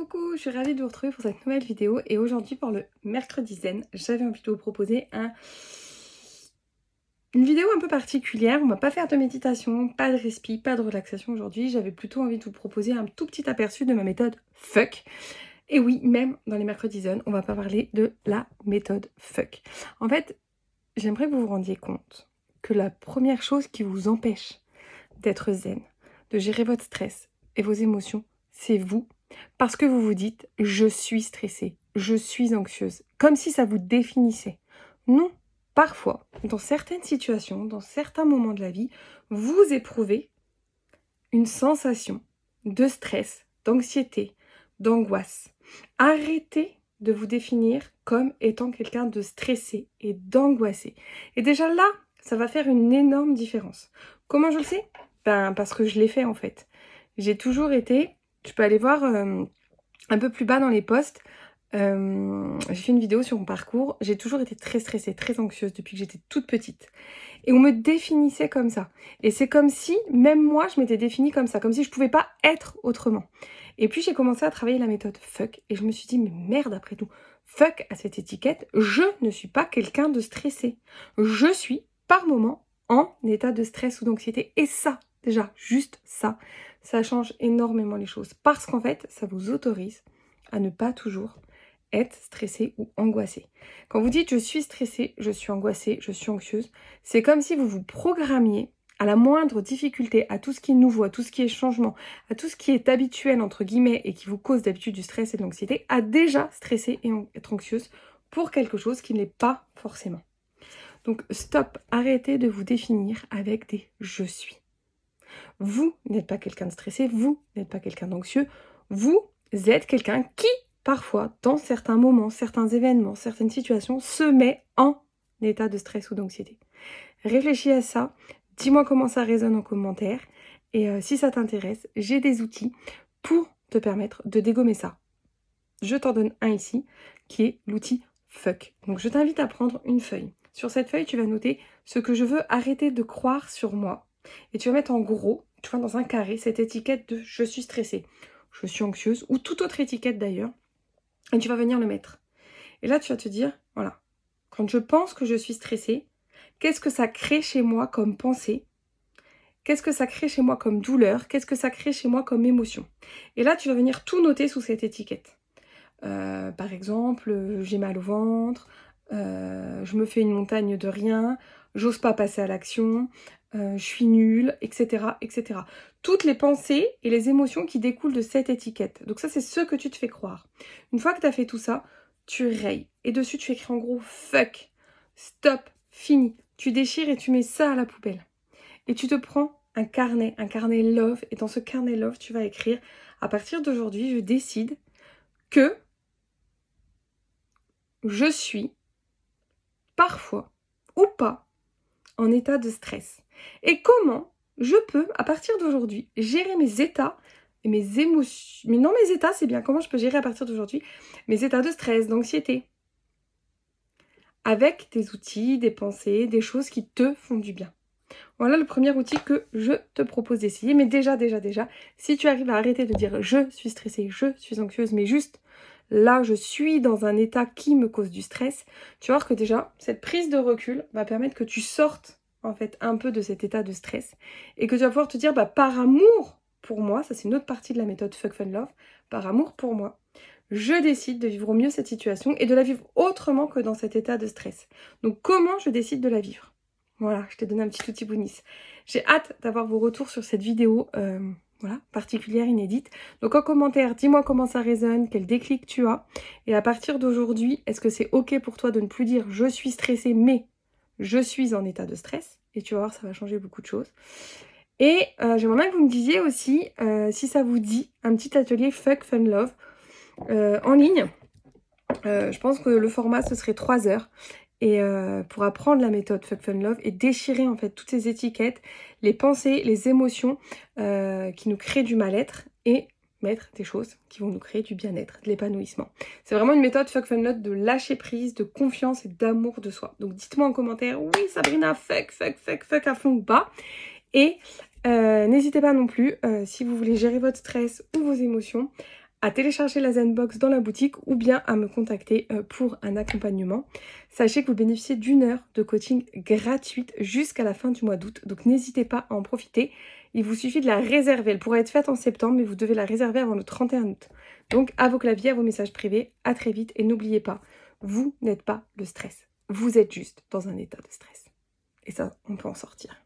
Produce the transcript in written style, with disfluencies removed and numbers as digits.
coucou, je suis ravie de vous retrouver pour cette nouvelle vidéo et aujourd'hui pour le mercredi zen, j'avais envie de vous proposer une vidéo un peu particulière. On va pas faire de méditation, pas de respi, pas de relaxation aujourd'hui, j'avais plutôt envie de vous proposer un tout petit aperçu de ma méthode FUCK. Et oui, même dans les mercredis zen, on va pas parler de la méthode FUCK. En fait, j'aimerais que vous vous rendiez compte que la première chose qui vous empêche d'être zen, de gérer votre stress et vos émotions, c'est vous. Parce que vous vous dites « je suis stressée, je suis anxieuse », comme si ça vous définissait. Non, parfois, dans certaines situations, dans certains moments de la vie, vous éprouvez une sensation de stress, d'anxiété, d'angoisse. Arrêtez de vous définir comme étant quelqu'un de stressé et d'angoissé. Et déjà là, ça va faire une énorme différence. Comment je le sais ? Parce que je l'ai fait en fait. J'ai toujours été... Tu peux aller voir un peu plus bas dans les posts. J'ai fait une vidéo sur mon parcours. J'ai toujours été très stressée, très anxieuse depuis que j'étais toute petite. Et on me définissait comme ça. Et c'est comme si, même moi, je m'étais définie comme ça. Comme si je pouvais pas être autrement. Et puis j'ai commencé à travailler la méthode FUCK. Et je me suis dit, mais merde après tout. FUCK à cette étiquette, je ne suis pas quelqu'un de stressé. Je suis, par moment, en état de stress ou d'anxiété. Et ça, déjà, juste ça change énormément les choses. Parce qu'en fait, ça vous autorise à ne pas toujours être stressé ou angoissé. Quand vous dites « je suis stressée, je suis angoissée, je suis anxieuse », c'est comme si vous vous programmiez à la moindre difficulté, à tout ce qui est nouveau, à tout ce qui est changement, à tout ce qui est habituel, entre guillemets, et qui vous cause d'habitude du stress et de l'anxiété, à déjà stresser et être anxieuse pour quelque chose qui ne l'est pas forcément. Donc stop, arrêtez de vous définir avec des « je suis ». Vous n'êtes pas quelqu'un de stressé, vous n'êtes pas quelqu'un d'anxieux, vous êtes quelqu'un qui, parfois, dans certains moments, certains événements, certaines situations, se met en état de stress ou d'anxiété. Réfléchis à ça, dis-moi comment ça résonne en commentaire, et si ça t'intéresse, j'ai des outils pour te permettre de dégommer ça. Je t'en donne un ici, qui est l'outil FUCK. Donc je t'invite à prendre une feuille. Sur cette feuille, tu vas noter ce que je veux arrêter de croire sur moi. Et tu vas mettre en gros, tu vois, dans un carré, cette étiquette de « je suis stressée »,« je suis anxieuse » ou toute autre étiquette d'ailleurs. Et tu vas venir le mettre. Et là, tu vas te dire, voilà, quand je pense que je suis stressée, qu'est-ce que ça crée chez moi comme pensée ? Qu'est-ce que ça crée chez moi comme douleur ? Qu'est-ce que ça crée chez moi comme émotion ? Et là, tu vas venir tout noter sous cette étiquette. Par exemple, j'ai mal au ventre, je me fais une montagne de rien, j'ose pas passer à l'action, je suis nulle, etc., etc. Toutes les pensées et les émotions qui découlent de cette étiquette. Donc ça, c'est ce que tu te fais croire. Une fois que tu as fait tout ça, tu rayes. Et dessus, tu écris en gros « fuck »,« stop »,« fini ». Tu déchires et tu mets ça à la poubelle. Et tu te prends un carnet love. Et dans ce carnet love, tu vas écrire « À partir d'aujourd'hui, je décide que je suis parfois ou pas en état de stress. Et comment je peux, à partir d'aujourd'hui, gérer mes états et mes émotions. Mais non, mes états, c'est bien. Comment je peux gérer à partir d'aujourd'hui mes états de stress, d'anxiété, avec des outils, des pensées, des choses qui te font du bien. Voilà le premier outil que je te propose d'essayer. Mais déjà, si tu arrives à arrêter de dire « je suis stressée, je suis anxieuse », mais juste « là, je suis dans un état qui me cause du stress », tu vas voir que déjà, cette prise de recul va permettre que tu sortes en fait un peu de cet état de stress et que tu vas pouvoir te dire « par amour pour moi », ça c'est une autre partie de la méthode Fuck Fun Love, « par amour pour moi », je décide de vivre au mieux cette situation et de la vivre autrement que dans cet état de stress. Donc comment je décide de la vivre ? Voilà, je t'ai donné un petit outil bonus. J'ai hâte d'avoir vos retours sur cette vidéo voilà, particulière, inédite. Donc en commentaire, dis-moi comment ça résonne, quel déclic tu as. Et à partir d'aujourd'hui, est-ce que c'est ok pour toi de ne plus dire « je suis stressée » mais « je suis en état de stress ». Et tu vas voir, ça va changer beaucoup de choses. Et j'aimerais bien que vous me disiez aussi, si ça vous dit, un petit atelier Fuck Fun Love en ligne. Je pense que le format, ce serait 3 heures. Et pour apprendre la méthode Fuck Fun Love et déchirer en fait toutes ces étiquettes, les pensées, les émotions qui nous créent du mal-être et mettre des choses qui vont nous créer du bien-être, de l'épanouissement. C'est vraiment une méthode Fuck Fun Love de lâcher prise, de confiance et d'amour de soi. Donc dites-moi en commentaire, oui Sabrina, fuck à fond ou pas. Et n'hésitez pas non plus, si vous voulez gérer votre stress ou vos émotions, à télécharger la Zenbox dans la boutique ou bien à me contacter pour un accompagnement. Sachez que vous bénéficiez d'1 heure de coaching gratuite jusqu'à la fin du mois d'août. Donc n'hésitez pas à en profiter. Il vous suffit de la réserver. Elle pourrait être faite en septembre, mais vous devez la réserver avant le 31 août. Donc à vos claviers, à vos messages privés, à très vite. Et n'oubliez pas, vous n'êtes pas le stress. Vous êtes juste dans un état de stress. Et ça, on peut en sortir.